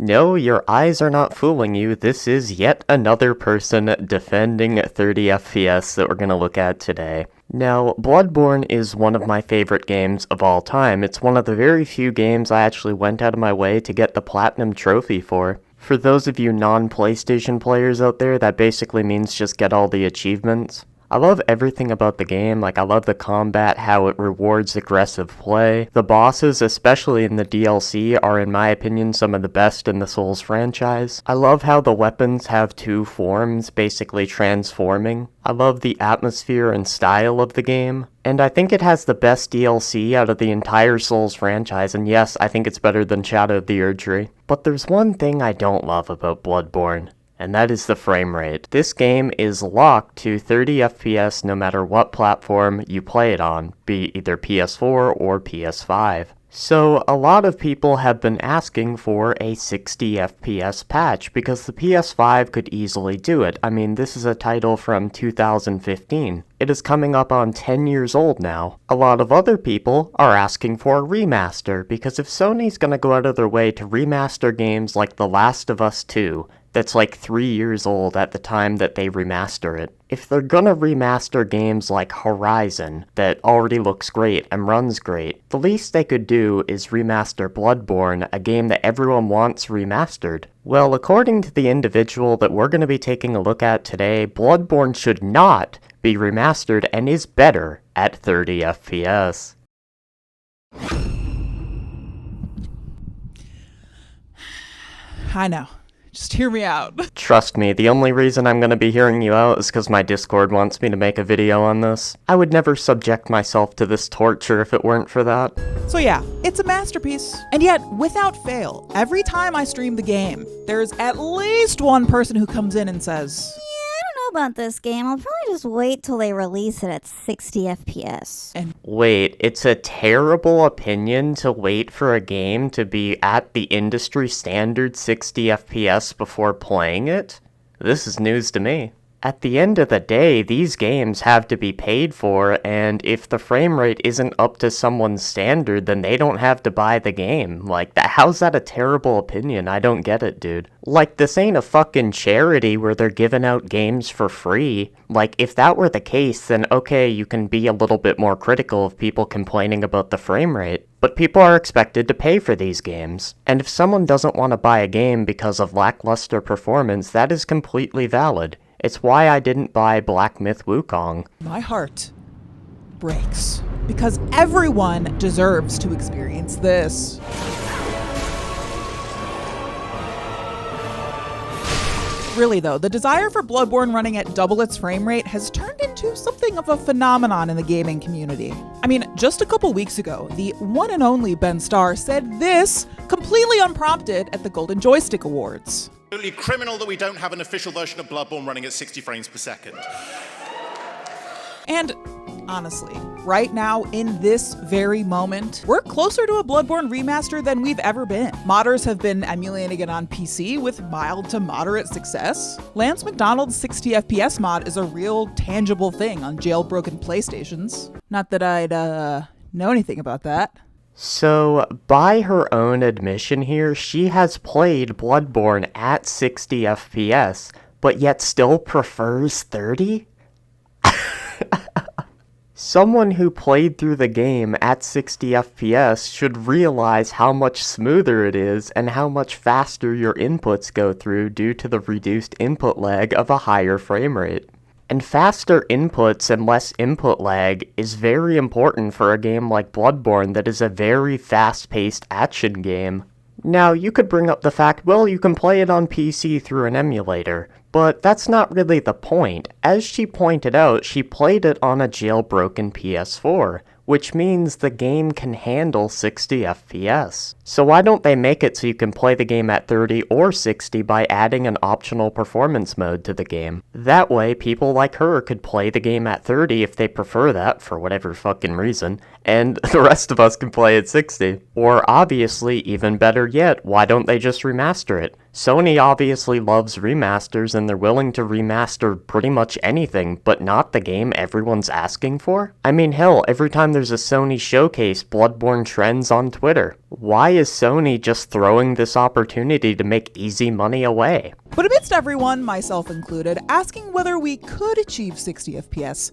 No, your eyes are not fooling you. This is yet another person defending 30 FPS that we're going to look at today. Now, Bloodborne is one of my favorite games of all time. It's one of the very few games I actually went out of my way to get the Platinum Trophy for. For those of you non-PlayStation players out there, that basically means just get all the achievements. I love everything about the game. I love the combat, how it rewards aggressive play. The bosses, especially in the DLC, are in my opinion some of the best in the Souls franchise. I love how the weapons have two forms, basically transforming. I love the atmosphere and style of the game. And I think it has the best DLC out of the entire Souls franchise, and yes, I think it's better than Shadow of the Erdtree. But there's one thing I don't love about Bloodborne, and that is the frame rate. This game is locked to 30 FPS no matter what platform you play it on, be either PS4 or PS5. So a lot of people have been asking for a 60 FPS patch because the PS5 could easily do it. I mean, this is a title from 2015. It is coming up on 10 years old now. A lot of other people are asking for a remaster because if Sony's gonna go out of their way to remaster games like The Last of Us 2, that's like 3 years old at the time that they remaster it. If they're gonna remaster games like Horizon, that already looks great and runs great, the least they could do is remaster Bloodborne, a game that everyone wants remastered. Well, according to the individual that we're gonna be taking a look at today, Bloodborne should not be remastered and is better at 30 FPS. I know. Just hear me out. Trust me, the only reason I'm gonna be hearing you out is because my Discord wants me to make a video on this. I would never subject myself to this torture if it weren't for that. So yeah, it's a masterpiece. And yet, without fail, every time I stream the game, there's at least one person who comes in and says, about this game, I'll probably just wait till they release it at 60 FPS. And wait, it's a terrible opinion to wait for a game to be at the industry standard 60 FPS before playing it? This is news to me. At the end of the day, these games have to be paid for, and if the frame rate isn't up to someone's standard, then they don't have to buy the game. Like, how's that a terrible opinion? I don't get it, dude. Like, this ain't a fucking charity where they're giving out games for free. Like, if that were the case, then okay, you can be a little bit more critical of people complaining about the frame rate. But people are expected to pay for these games. And if someone doesn't want to buy a game because of lackluster performance, that is completely valid. It's why I didn't buy Black Myth Wukong. My heart breaks because everyone deserves to experience this. Really though, the desire for Bloodborne running at double its frame rate has turned into something of a phenomenon in the gaming community. I mean, just a couple weeks ago, the one and only Ben Starr said this completely unprompted at the Golden Joystick Awards. Absolutely criminal that we don't have an official version of Bloodborne running at 60 frames per second. And honestly, right now, in this very moment, we're closer to a Bloodborne remaster than we've ever been. Modders have been emulating it on PC with mild to moderate success. Lance McDonald's 60 FPS mod is a real tangible thing on jailbroken PlayStations. Not that I'd, know anything about that. So, by her own admission here, she has played Bloodborne at 60 FPS, but yet still prefers 30? Someone who played through the game at 60 FPS should realize how much smoother it is and how much faster your inputs go through due to the reduced input lag of a higher frame rate. And faster inputs and less input lag is very important for a game like Bloodborne that is a very fast-paced action game. Now, you could bring up the fact, well, you can play it on PC through an emulator, but that's not really the point. As she pointed out, she played it on a jailbroken PS4, which means the game can handle 60 FPS. So why don't they make it so you can play the game at 30 or 60 by adding an optional performance mode to the game? That way, people like her could play the game at 30 if they prefer that for whatever fucking reason, and the rest of us can play at 60. Or obviously, even better yet, why don't they just remaster it? Sony obviously loves remasters and they're willing to remaster pretty much anything, but not the game everyone's asking for? I mean, hell, every time there's a Sony showcase, Bloodborne trends on Twitter. Why is Sony just throwing this opportunity to make easy money away? But amidst everyone, myself included, asking whether we could achieve 60 FPS,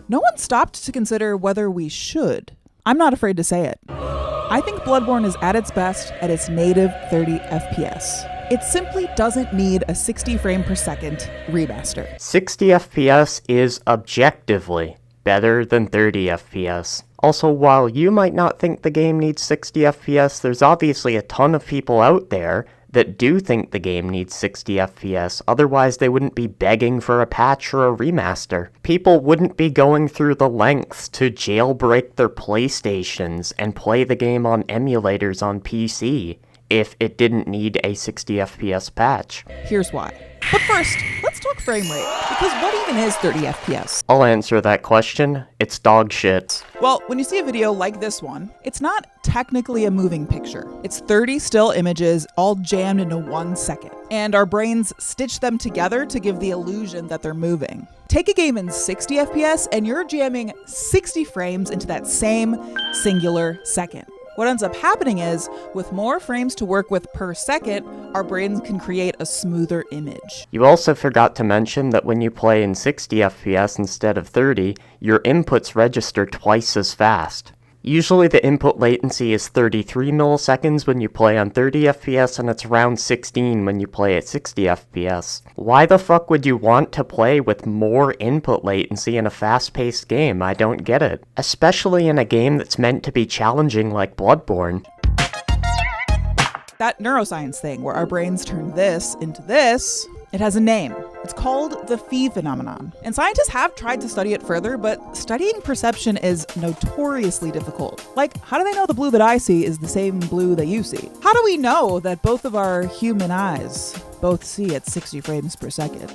no one stopped to consider whether we should. I'm not afraid to say it. I think Bloodborne is at its best at its native 30 FPS. It simply doesn't need a 60 frame per second remaster. 60 FPS is objectively better than 30 FPS. Also, while you might not think the game needs 60 FPS, there's obviously a ton of people out there that do think the game needs 60 FPS, otherwise they wouldn't be begging for a patch or a remaster. People wouldn't be going through the lengths to jailbreak their PlayStations and play the game on emulators on PC if it didn't need a 60 FPS patch. Here's why. But first, let's talk frame rate, because what even is 30 FPS? I'll answer that question. It's dog shit. Well, when you see a video like this one, it's not technically a moving picture. It's 30 still images all jammed into 1 second, and our brains stitch them together to give the illusion that they're moving. Take a game in 60 FPS and you're jamming 60 frames into that same singular second. What ends up happening is, with more frames to work with per second, our brains can create a smoother image. You also forgot to mention that when you play in 60 FPS instead of 30, your inputs register twice as fast. Usually the input latency is 33 milliseconds when you play on 30 FPS and it's around 16 when you play at 60 FPS. Why the fuck would you want to play with more input latency in a fast-paced game? I don't get it. Especially in a game that's meant to be challenging like Bloodborne. That neuroscience thing where our brains turn this into this, it has a name. It's called the phi phenomenon. And scientists have tried to study it further, but studying perception is notoriously difficult. Like, how do they know the blue that I see is the same blue that you see? How do we know that both of our human eyes both see at 60 frames per second?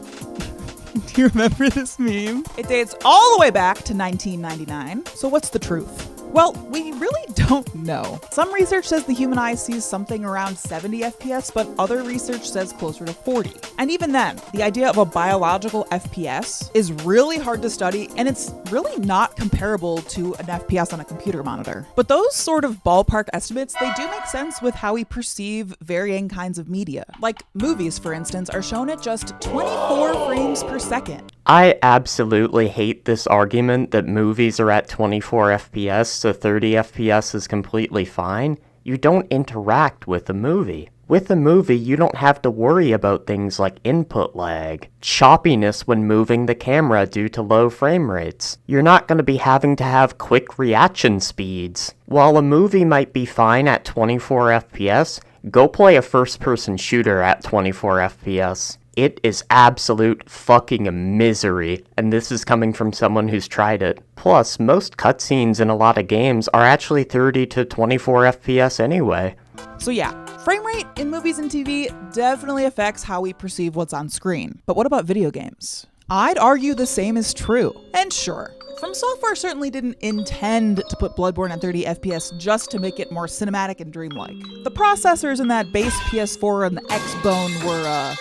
Do you remember this meme? It dates all the way back to 1999. So what's the truth? Well, we really don't know. Some research says the human eye sees something around 70 FPS, but other research says closer to 40. And even then, the idea of a biological FPS is really hard to study, and it's really not comparable to an FPS on a computer monitor. But those sort of ballpark estimates, they do make sense with how we perceive varying kinds of media. Like movies, for instance, are shown at just 24 frames per second. I absolutely hate this argument that movies are at 24 FPS, so 30 FPS is completely fine. You don't interact with a movie. With a movie, you don't have to worry about things like input lag, choppiness when moving the camera due to low frame rates. You're not going to be having to have quick reaction speeds. While a movie might be fine at 24 FPS, go play a first-person shooter at 24 FPS. It is absolute fucking misery, and this is coming from someone who's tried it. Plus, most cutscenes in a lot of games are actually 30 to 24 FPS anyway. So yeah, frame rate in movies and TV definitely affects how we perceive what's on screen. But what about video games? I'd argue the same is true. And sure, From Software certainly didn't intend to put Bloodborne at 30 FPS just to make it more cinematic and dreamlike. The processors in that base PS4 and the X-Bone were,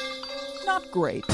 not great.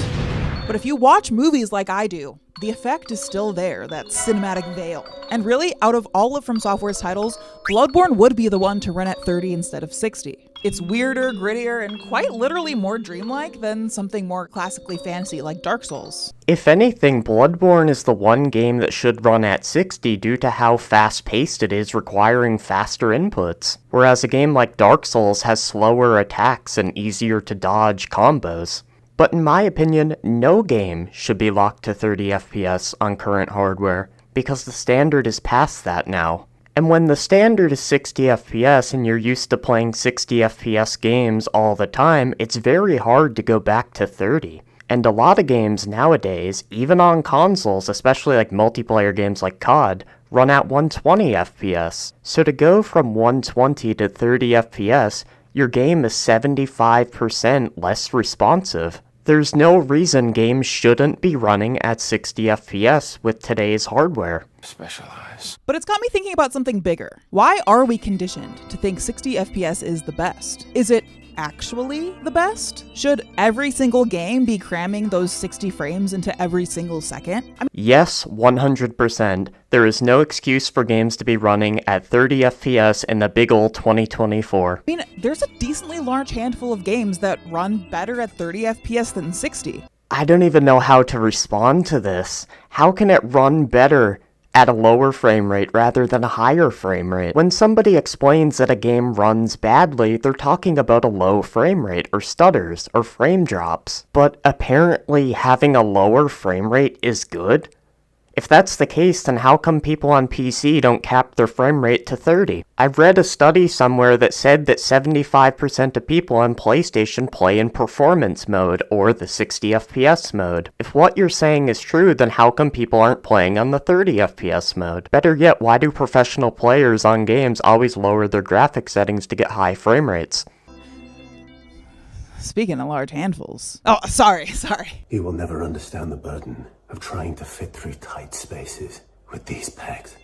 But if you watch movies like I do, the effect is still there, that cinematic veil. And really, out of all of From Software's titles, Bloodborne would be the one to run at 30 instead of 60. It's weirder, grittier, and quite literally more dreamlike than something more classically fantasy like Dark Souls. If anything, Bloodborne is the one game that should run at 60 due to how fast-paced it is, requiring faster inputs. Whereas a game like Dark Souls has slower attacks and easier to dodge combos. But in my opinion, no game should be locked to 30 FPS on current hardware, because the standard is past that now. And when the standard is 60 FPS and you're used to playing 60 FPS games all the time, it's very hard to go back to 30. And a lot of games nowadays, even on consoles, especially like multiplayer games like COD, run at 120 FPS. So to go from 120 to 30 FPS, your game is 75% less responsive. There's no reason games shouldn't be running at 60 FPS with today's hardware. specialize. But it's got me thinking about something bigger. Why are we conditioned to think 60 FPS is the best? Is it actually the best? Should every single game be cramming those 60 frames into every single second? Yes, 100%. There is no excuse for games to be running at 30 FPS in the big ol' 2024. There's a decently large handful of games that run better at 30 FPS than 60. I don't even know how to respond to this. How can it run better at a lower frame rate rather than a higher frame rate? When somebody explains that a game runs badly, they're talking about a low frame rate, or stutters, or frame drops. But apparently having a lower frame rate is good? If that's the case, then how come people on PC don't cap their frame rate to 30? I've read a study somewhere that said that 75% of people on PlayStation play in performance mode, or the 60 FPS mode. If what you're saying is true, then how come people aren't playing on the 30 FPS mode? Better yet, why do professional players on games always lower their graphics settings to get high frame rates? Speaking of large handfuls. Oh, sorry. You will never understand the burden of trying to fit through tight spaces with these pegs.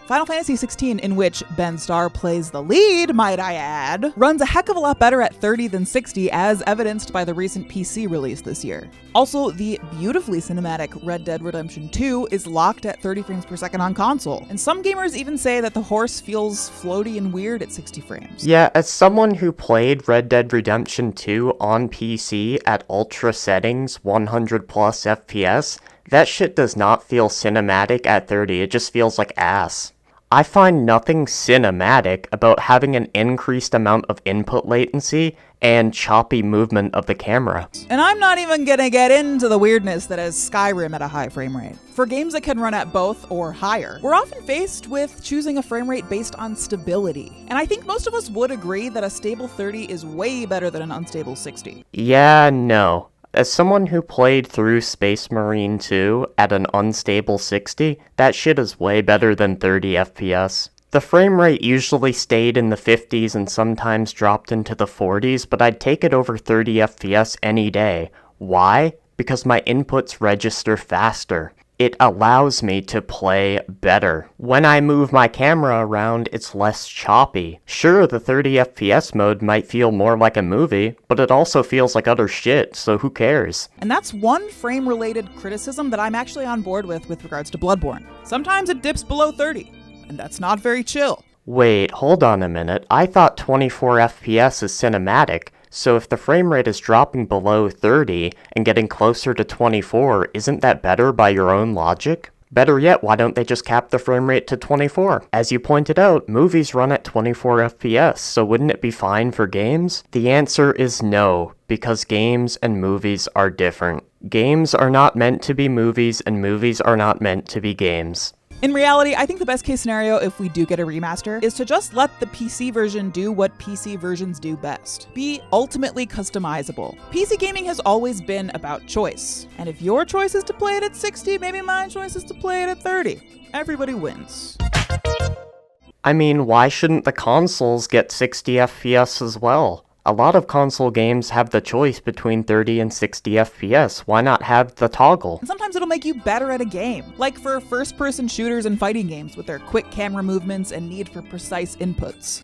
Final Fantasy XVI, in which Ben Starr plays the lead, might I add, runs a heck of a lot better at 30 than 60, as evidenced by the recent PC release this year. Also, the beautifully cinematic Red Dead Redemption 2 is locked at 30 frames per second on console, and some gamers even say that the horse feels floaty and weird at 60 frames. Yeah, as someone who played Red Dead Redemption 2 on PC at ultra settings, 100 plus FPS, that shit does not feel cinematic at 30, it just feels like ass. I find nothing cinematic about having an increased amount of input latency and choppy movement of the camera. And I'm not even gonna get into the weirdness that is Skyrim at a high frame rate. For games that can run at both or higher, we're often faced with choosing a frame rate based on stability. And I think most of us would agree that a stable 30 is way better than an unstable 60. Yeah, no. As someone who played through Space Marine 2 at an unstable 60, that shit is way better than 30 FPS. The frame rate usually stayed in the 50s and sometimes dropped into the 40s, but I'd take it over 30 FPS any day. Why? Because my inputs register faster. It allows me to play better. When I move my camera around, it's less choppy. Sure, the 30 FPS mode might feel more like a movie, but it also feels like utter shit, so who cares? And that's one frame-related criticism that I'm actually on board with regards to Bloodborne. Sometimes it dips below 30, and that's not very chill. Wait, hold on a minute. I thought 24 FPS is cinematic. So if the frame rate is dropping below 30 and getting closer to 24, isn't that better by your own logic? Better yet, why don't they just cap the frame rate to 24? As you pointed out, movies run at 24 FPS, so wouldn't it be fine for games? The answer is no, because games and movies are different. Games are not meant to be movies, and movies are not meant to be games. In reality, I think the best case scenario, if we do get a remaster, is to just let the PC version do what PC versions do best. Be ultimately customizable. PC gaming has always been about choice. And if your choice is to play it at 60, maybe my choice is to play it at 30. Everybody wins. Why shouldn't the consoles get 60 FPS as well? A lot of console games have the choice between 30 and 60 FPS. Why not have the toggle? And sometimes it'll make you better at a game, like for first-person shooters and fighting games with their quick camera movements and need for precise inputs.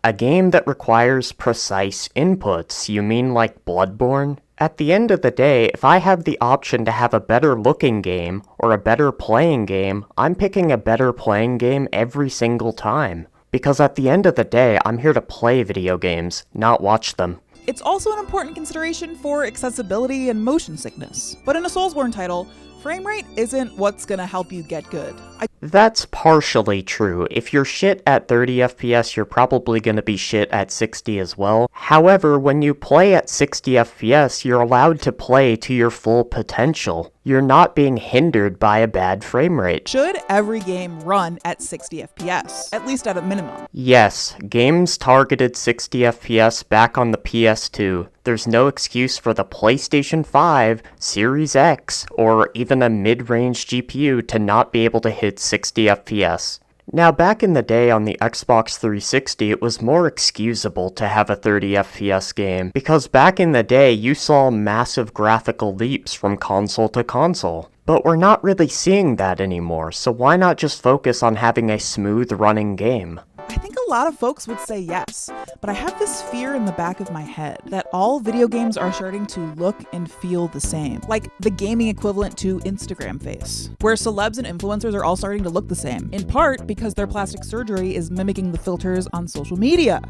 A game that requires precise inputs, you mean like Bloodborne? At the end of the day, if I have the option to have a better looking game or a better playing game, I'm picking a better playing game every single time. Because at the end of the day, I'm here to play video games, not watch them. It's also an important consideration for accessibility and motion sickness. But in a Soulsborne title, frame rate isn't what's gonna help you get good. That's partially true. If you're shit at 30 FPS, you're probably gonna be shit at 60 as well. However, when you play at 60 FPS, you're allowed to play to your full potential. You're not being hindered by a bad frame rate. Should every game run at 60 FPS? At least at a minimum. Yes, games targeted 60 FPS back on the PS2. There's no excuse for the PlayStation 5, Series X, or even a mid-range GPU to not be able to hit 60 FPS. Now, back in the day on the Xbox 360, it was more excusable to have a 30 FPS game, because back in the day, you saw massive graphical leaps from console to console. But we're not really seeing that anymore, so why not just focus on having a smooth running game? I think a lot of folks would say yes, but I have this fear in the back of my head that all video games are starting to look and feel the same, like the gaming equivalent to Instagram face, where celebs and influencers are all starting to look the same, in part because their plastic surgery is mimicking the filters on social media,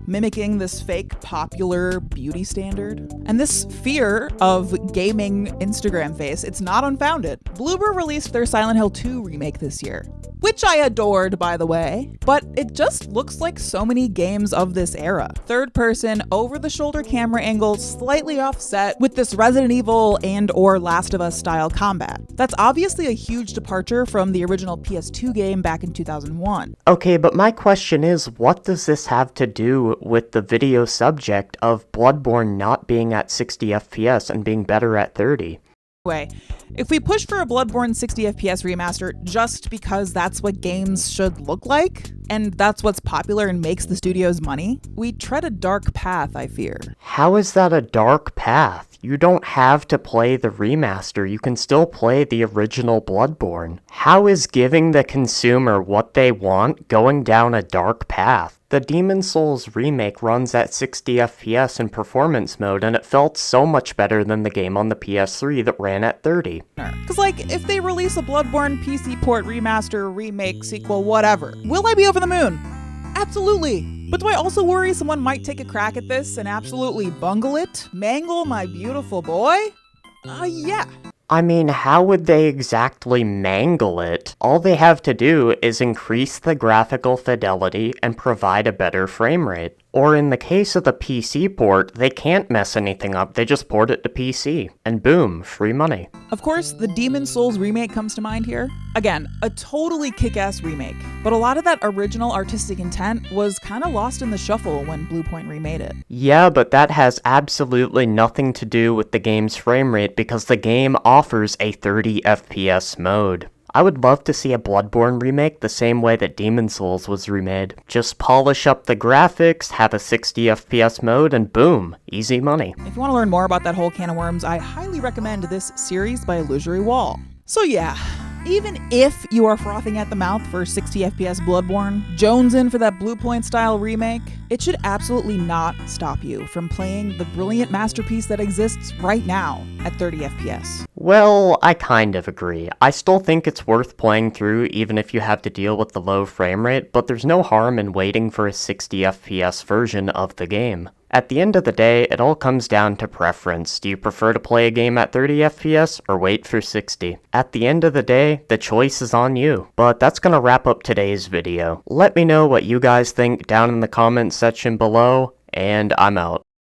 mimicking this fake popular beauty standard. And this fear of gaming Instagram face, it's not unfounded. Bloober released their Silent Hill 2 remake this year, which I adored, by the way, but it just looks like so many games of this era. Third person, over-the-shoulder camera angle, slightly offset with this Resident Evil and or Last of Us style combat. That's obviously a huge departure from the original PS2 game back in 2001. Okay, but my question is, what does this have to do with the video subject of Bloodborne not being at 60 FPS and being better at 30? Anyway, if we push for a Bloodborne 60 FPS remaster just because that's what games should look like, and that's what's popular and makes the studios money, we tread a dark path, I fear. How is that a dark path? You don't have to play the remaster, you can still play the original Bloodborne. How is giving the consumer what they want going down a dark path? The Demon's Souls remake runs at 60 FPS in performance mode, and it felt so much better than the game on the PS3 that ran at 30. Cause if they release a Bloodborne PC port, remaster, remake, sequel, whatever, will I be over the moon? Absolutely. But do I also worry someone might take a crack at this and absolutely bungle it? Mangle my beautiful boy? Yeah. I mean, how would they exactly mangle it? All they have to do is increase the graphical fidelity and provide a better frame rate. Or in the case of the PC port, they can't mess anything up, they just port it to PC. And boom, free money. Of course, the Demon's Souls remake comes to mind here. Again, a totally kick-ass remake. But a lot of that original artistic intent was kind of lost in the shuffle when Bluepoint remade it. Yeah, but that has absolutely nothing to do with the game's frame rate because the game offers a 30 FPS mode. I would love to see a Bloodborne remake the same way that Demon's Souls was remade. Just polish up the graphics, have a 60 FPS mode, and boom, easy money. If you want to learn more about that whole can of worms, I highly recommend this series by Illusory Wall. So yeah, even if you are frothing at the mouth for 60 FPS Bloodborne, jonesing for that Bluepoint style remake, it should absolutely not stop you from playing the brilliant masterpiece that exists right now at 30 FPS. Well, I kind of agree. I still think it's worth playing through even if you have to deal with the low frame rate, but there's no harm in waiting for a 60 FPS version of the game. At the end of the day, it all comes down to preference. Do you prefer to play a game at 30 FPS or wait for 60? At the end of the day, the choice is on you. But that's gonna wrap up today's video. Let me know what you guys think down in the comments section below, and I'm out.